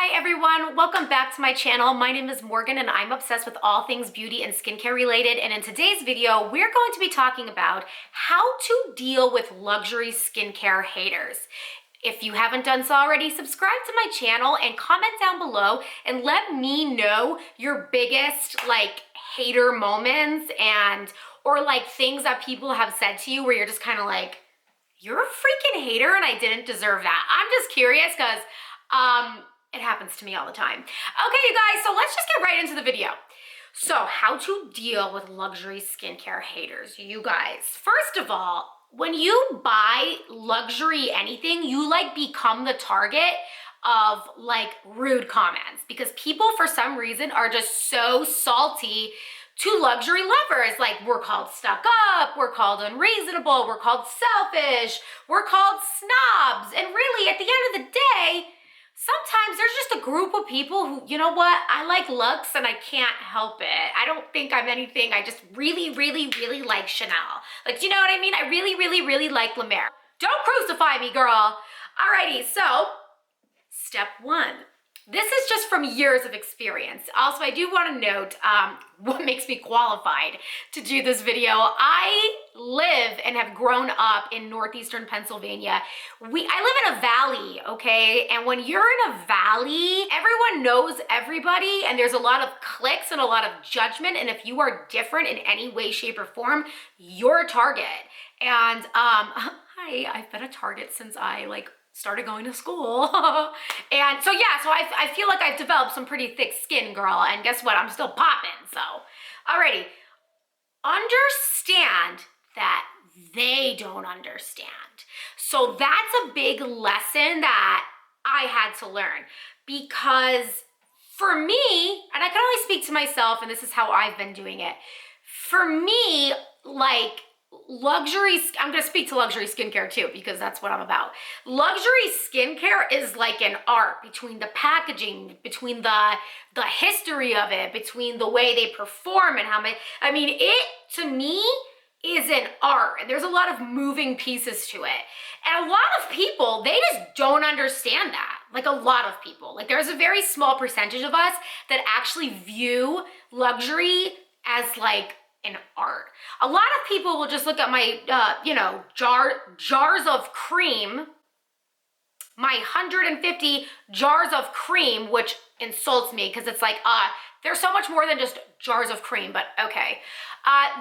Hi everyone, welcome back to my channel. My name is Morgan and I'm obsessed with all things beauty and skincare related. And in today's video, we're going to be talking about how to deal with luxury skincare haters. If you haven't done so already, subscribe to my channel and comment down below and let me know your biggest hater moments or things that people have said to you where you're just kind of like, you're a freaking hater and I didn't deserve that. I'm just curious because it happens to me all the time. Okay, you guys, so let's just get right into the video. So how to deal with luxury skincare haters. You guys, first of all, when you buy luxury anything, you become the target of rude comments because people for some reason are just so salty to luxury lovers. We're called stuck up, we're called unreasonable, we're called selfish, we're called snobs. And really at the end of the day, sometimes there's just a group of people who, you know what, I like luxe and I can't help it. I don't think I'm anything. I just really like Chanel. Do you know what I mean? I really like La Mer. Don't crucify me, girl. Alrighty, so step one. This is just from years of experience. Also, I do want to note what makes me qualified to do this video. I live and have grown up in northeastern Pennsylvania. I live in a valley, okay? And when you're in a valley, everyone knows everybody and there's a lot of cliques and a lot of judgment. And if you are different in any way, shape, or form, you're a target. And hi, I've been a target since I started going to school. And so yeah, so I feel like I've developed some pretty thick skin, girl, and guess what? I'm still popping, so. Alrighty, understand that they don't understand. So that's a big lesson that I had to learn because for me, and I can only speak to myself and this is how I've been doing it. For me, luxury, I'm gonna speak to luxury skincare too because that's what I'm about. Luxury skincare is like an art between the packaging, between the history of it, between the way they perform and how many, it to me is an art and there's a lot of moving pieces to it. And a lot of people, they just don't understand that. A lot of people, there's a very small percentage of us that actually view luxury as an art. A lot of people will just look at my, jars of cream, my 150 jars of cream, which insults me because it's there's so much more than just jars of cream, but okay.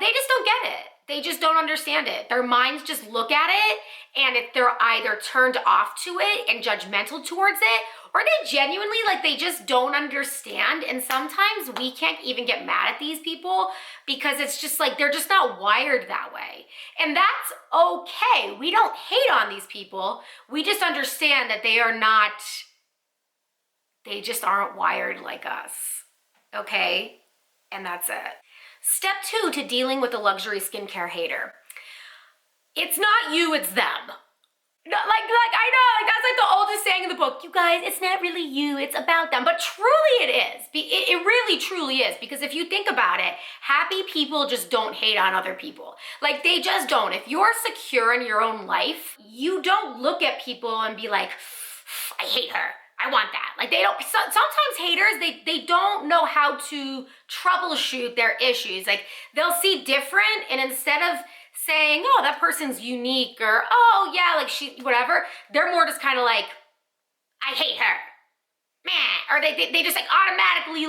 They just don't get it. They just don't understand it. Their minds just look at it, and if they're either turned off to it and judgmental towards it, or they genuinely, they just don't understand. And sometimes we can't even get mad at these people because it's just they're just not wired that way. And that's okay. We don't hate on these people. We just understand that they just aren't wired like us, okay? And that's it. Step two to dealing with a luxury skincare hater. It's not you, it's them. I know, that's the oldest saying in the book. You guys, it's not really you, it's about them. But truly it is. It really, truly is. Because if you think about it, happy people just don't hate on other people. They just don't. If you're secure in your own life, you don't look at people and be like, I hate her. I want that. They don't, sometimes haters, they don't know how to troubleshoot their issues. They'll see different and instead of saying, oh, that person's unique or, oh yeah, she, whatever, they're more just kind of I hate her, man. Or they just automatically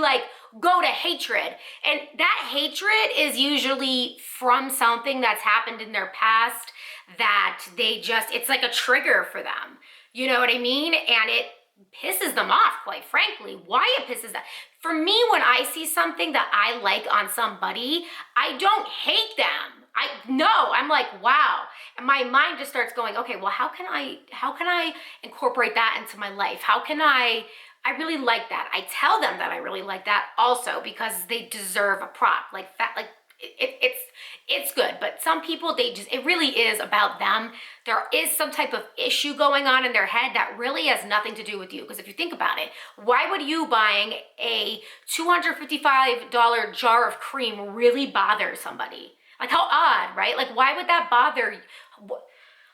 go to hatred. And that hatred is usually from something that's happened in their past that they just, it's a trigger for them. You know what I mean? And it pisses them off, quite frankly. Why it pisses them? For me, when I see something that I like on somebody, I don't hate them. I'm wow. And my mind just starts going, okay, well, how can I incorporate that into my life? How can I really like that. I tell them that I really like that also because they deserve a prop. It's good, but some people, it really is about them. There is some type of issue going on in their head that really has nothing to do with you. Because if you think about it, why would you buying a $255 jar of cream really bother somebody? How odd, right? Why would that bother you?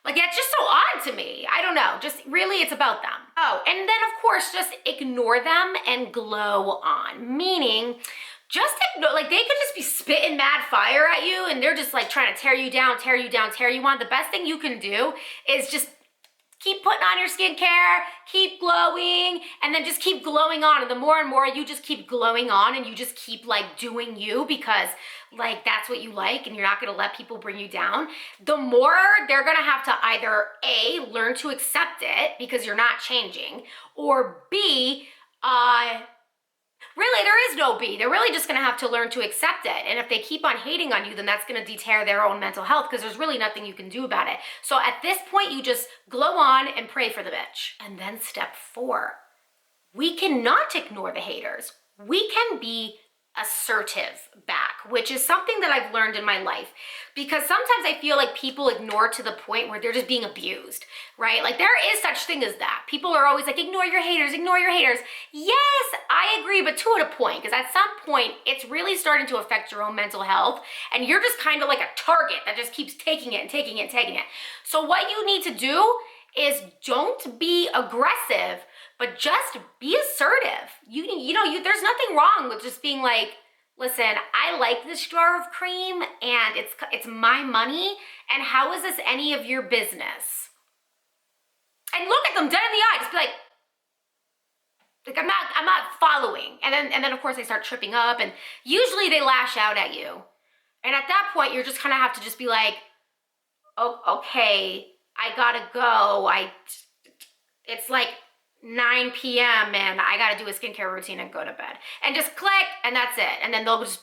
Like, that's just so odd to me. I don't know. Just really, it's about them. Oh, and then of course, just ignore them and glow on. Meaning, just ignore, like, they could just be spitting mad fire at you and they're just like trying to tear you down, tear you down, tear you on. The best thing you can do is just keep putting on your skincare, keep glowing, and then just keep glowing on. And the more and more you just keep glowing on and you just keep like doing you because like that's what you like and you're not gonna let people bring you down, the more they're gonna have to either A, learn to accept it because you're not changing, or B, really, there is no B. They're really just gonna have to learn to accept it. And if they keep on hating on you, then that's gonna deter their own mental health because there's really nothing you can do about it. So at this point, you just glow on and pray for the bitch. And then step 4, we cannot ignore the haters. We can be assertive back, which is something that I've learned in my life because sometimes I feel like people ignore to the point where they're just being abused, right? Like there is such thing as that. People are always like, ignore your haters, ignore your haters. Yes, I agree, but to a point, because at some point it's really starting to affect your own mental health and you're just kind of like a target that just keeps taking it and taking it and taking it. So what you need to do is don't be aggressive, but just be assertive. There's nothing wrong with just being like, listen, I like this jar of cream and it's my money, and how is this any of your business? And look at them dead in the eye, just be like I'm not following. And then of course they start tripping up and usually they lash out at you. And at that point you're just kind of have to just be like, oh, okay, I gotta go. It's like 9 p.m. and I gotta do a skincare routine and go to bed. And just click, and that's it. And then they'll just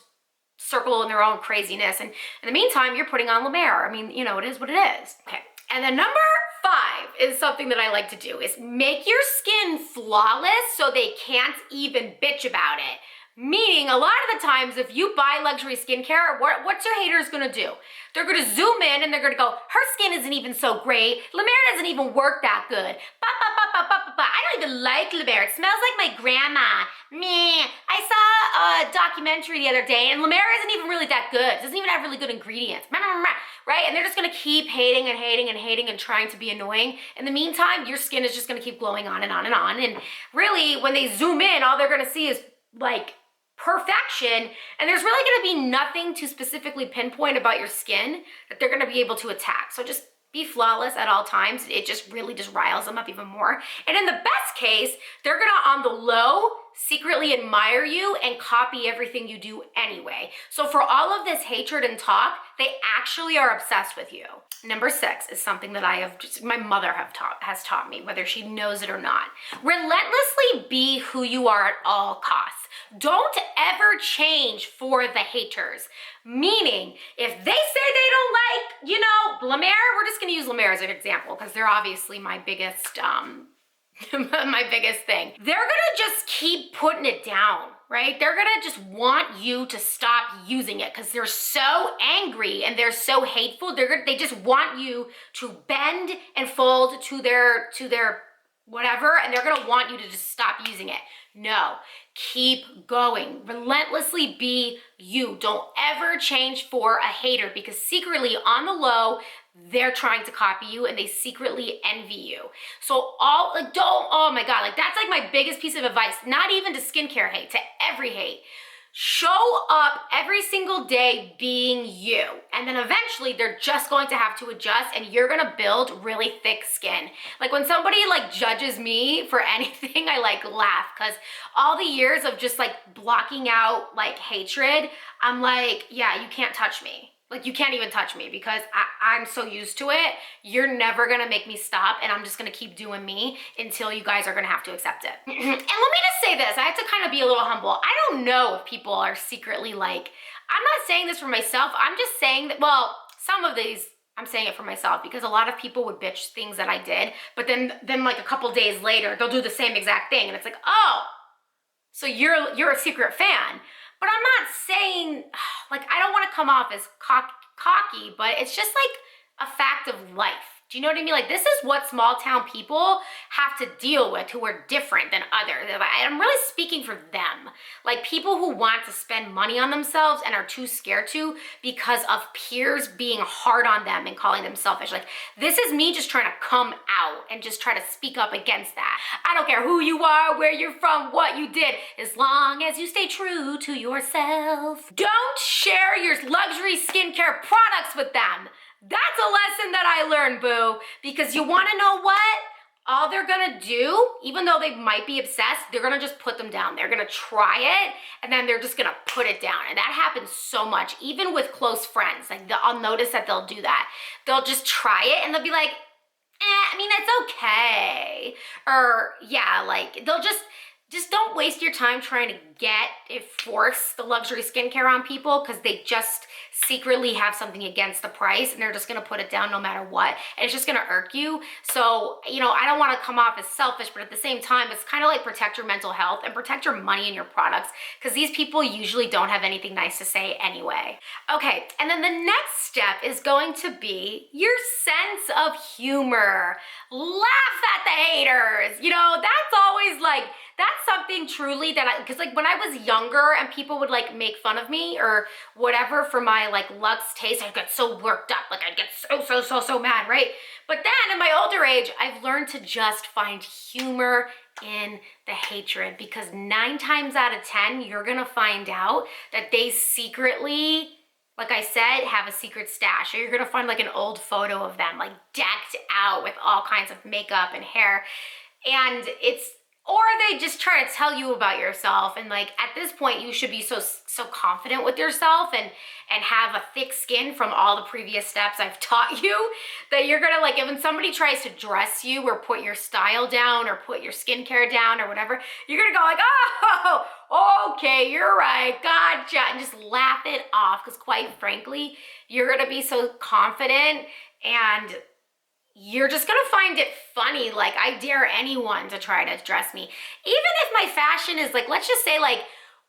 circle in their own craziness. And in the meantime, you're putting on La Mer. I mean, it is what it is. Okay. And then number 5 is something that I like to do, is make your skin flawless so they can't even bitch about it. Meaning, a lot of the times, if you buy luxury skincare, what's your haters gonna do? They're gonna zoom in and they're gonna go, her skin isn't even so great. La Mer doesn't even work that good. I don't even like La Mer. It smells like my grandma. Meh. I saw a documentary the other day and La Mer isn't even really that good. It doesn't even have really good ingredients. Right? And they're just gonna keep hating and hating and hating and trying to be annoying. In the meantime, your skin is just gonna keep glowing on and on and on. And really, when they zoom in, all they're gonna see is like perfection, and there's really gonna be nothing to specifically pinpoint about your skin that they're gonna be able to attack. So just be flawless at all times. It just really just riles them up even more. And in the best case, they're gonna, on the low, secretly admire you and copy everything you do anyway. So for all of this hatred and talk, they actually are obsessed with you. Number 6 is something that my mother has taught me, whether she knows it or not. Relentlessly be who you are at all costs. Don't ever change for the haters. Meaning, if they say they don't like, La Mer, we're just gonna use La Mer as an example because they're obviously my biggest, my biggest thing. They're gonna just keep putting it down, right? They're gonna just want you to stop using it because they're so angry and they're so hateful. They just want you to bend and fold to their whatever, and they're gonna want you to just stop using it. No, keep going. Relentlessly be you. Don't ever change for a hater because secretly on the low, they're trying to copy you and they secretly envy you. So oh my God, that's like my biggest piece of advice, not even to skincare hate, to every hate. Show up every single day being you. And then eventually they're just going to have to adjust and you're gonna build really thick skin. Like when somebody judges me for anything, I laugh because all the years of just blocking out hatred, I'm like, yeah, you can't touch me. You can't even touch me because I'm so used to it. You're never gonna make me stop and I'm just gonna keep doing me until you guys are gonna have to accept it. And let me just say this, I have to kind of be a little humble. I don't know if people are secretly I'm not saying this for myself, I'm just saying that, well, some of these, I'm saying it for myself because a lot of people would bitch things that I did, but then a couple days later, they'll do the same exact thing and it's like, oh, so you're a secret fan. But I'm not saying, I don't want to come off as cocky, but it's just a fact of life. Do you know what I mean? Like, this is what small town people have to deal with who are different than others. I'm really speaking for them. Like, people who want to spend money on themselves and are too scared to because of peers being hard on them and calling them selfish. Like, this is me just trying to come out and just try to speak up against that. I don't care who you are, where you're from, what you did, as long as you stay true to yourself. Don't share your luxury skincare products with them. That's a lesson that I learned, boo, because you want to know what? All they're gonna do, even though they might be obsessed, they're gonna just put them down. They're gonna try it, and then they're just gonna put it down. And that happens so much, even with close friends. Like, I'll notice that they'll do that. They'll just try it, and they'll be like, I mean, it's okay. Or, yeah, like, they'll just don't waste your time trying to force the luxury skincare on people, because they just secretly have something against the price and they're just gonna put it down no matter what, and it's just gonna irk you. So, you know, I don't want to come off as selfish, but at the same time, it's kind of like protect your mental health and protect your money and your products, because these people usually don't have anything nice to say anyway. Okay, and then the next step is going to be your sense of humor. Laugh at the haters. You know, that's always like, that's something truly that because like when I was younger and people would like make fun of me or whatever for my like luxe taste, I'd get so worked up, like I'd get so mad, right? But then in my older age, I've learned to just find humor in the hatred, because 9 times out of 10, you're gonna find out that they secretly, like I said, have a secret stash, or you're gonna find like an old photo of them like decked out with all kinds of makeup and hair, and or they just try to tell you about yourself. And like at this point, you should be so confident with yourself and have a thick skin from all the previous steps I've taught you, that you're gonna like, when somebody tries to dress you or put your style down or put your skincare down or whatever, you're gonna go like, oh, okay, you're right, gotcha, and just laugh it off, because quite frankly, you're gonna be so confident and you're just gonna find it funny. Like, I dare anyone to try to dress me. Even if my fashion is like, let's just say like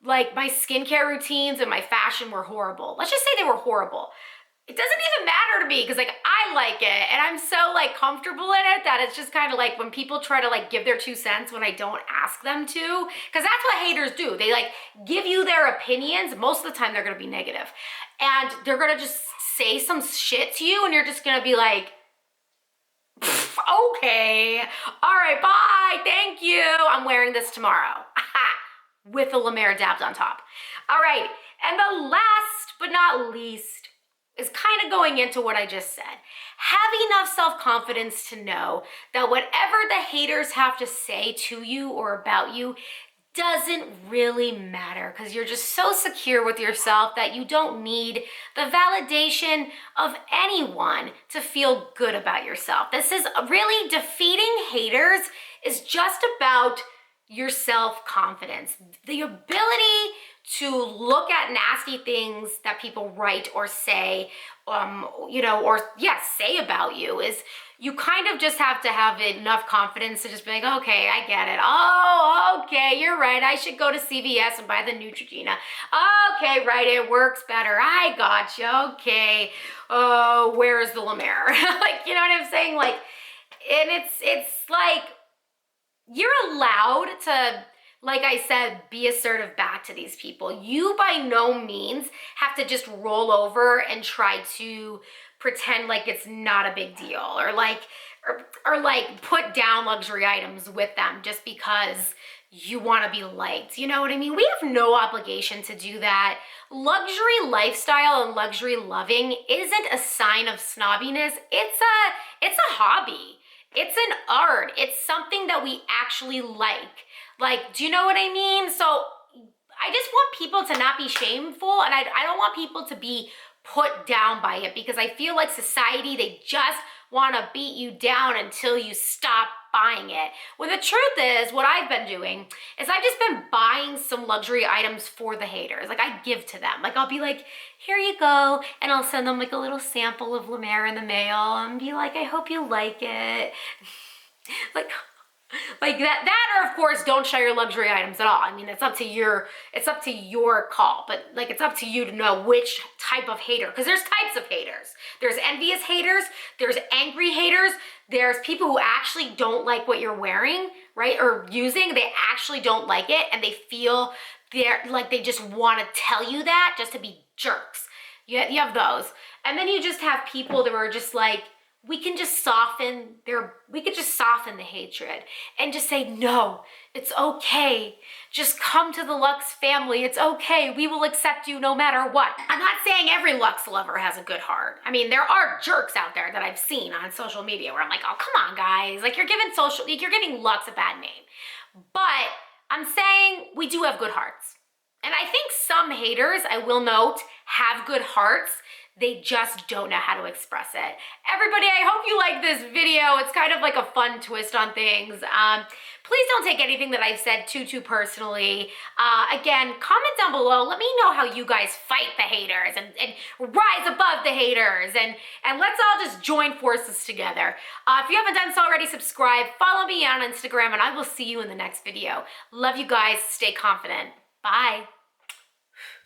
my skincare routines and my fashion were horrible. Let's just say they were horrible. It doesn't even matter to me, because like I like it and I'm so like comfortable in it that it's just kind of like when people try to like give their 2 cents when I don't ask them to, because that's what haters do. They like give you their opinions. Most of the time they're gonna be negative, and they're gonna just say some shit to you and you're just gonna be like, okay, all right, bye, thank you. I'm wearing this tomorrow with the La Mer dabs on top. All right, and the last but not least is kind of going into what I just said. Have enough self-confidence to know that whatever the haters have to say to you or about you doesn't really matter, because you're just so secure with yourself that you don't need the validation of anyone to feel good about yourself. This is really, defeating haters is just about your self-confidence, the ability to look at nasty things that people write or say, you know, or say about you. Is you kind of just have to have enough confidence to just be like, okay, I get it. Oh, okay, you're right. I should go to CVS and buy the Neutrogena. Okay, right, it works better. I gotcha. Okay. Oh, where's the La Mer? Like, you know what I'm saying? Like, and it's like, you're allowed to, like I said, be assertive back to these people. You by no means have to just roll over and try to pretend like it's not a big deal, or like put down luxury items with them just because you want to be liked. You know what I mean? We have no obligation to do that. Luxury lifestyle and luxury loving isn't a sign of snobbiness. It's a hobby. It's an art. It's something that we actually like. Like, do you know what I mean? So I just want people to not be shameful, and I don't want people to be put down by it, because I feel like society, they just want to beat you down until you stop buying it. When the truth is, what I've been doing is I've just been buying some luxury items for the haters. Like, I give to them. Like, I'll be like, here you go, and I'll send them like a little sample of La Mer in the mail and be like, I hope you like it. Like, Like that or of course don't show your luxury items at all. I mean, it's up to your call, but like it's up to you to know which type of hater, because there's types of haters. There's envious haters, there's angry haters, there's people who actually don't like what you're wearing, right? Or using, they actually don't like it and they feel they're like they just want to tell you that just to be jerks. You have those. And then you just have people that are just like, we could just soften the hatred and just say, no, it's okay. Just come to the Luxe family. It's okay. We will accept you no matter what. I'm not saying every Luxe lover has a good heart. I mean, there are jerks out there that I've seen on social media where I'm like, oh, come on, guys. Like, you're giving Luxe a bad name. But I'm saying we do have good hearts. And I think some haters, I will note, have good hearts. They just don't know how to express it. Everybody, I hope you like this video. It's kind of like a fun twist on things. Please don't take anything that I've said too personally. Again, comment down below. Let me know how you guys fight the haters and rise above the haters. And let's all just join forces together. If you haven't done so already, subscribe. Follow me on Instagram, and I will see you in the next video. Love you guys. Stay confident. Bye.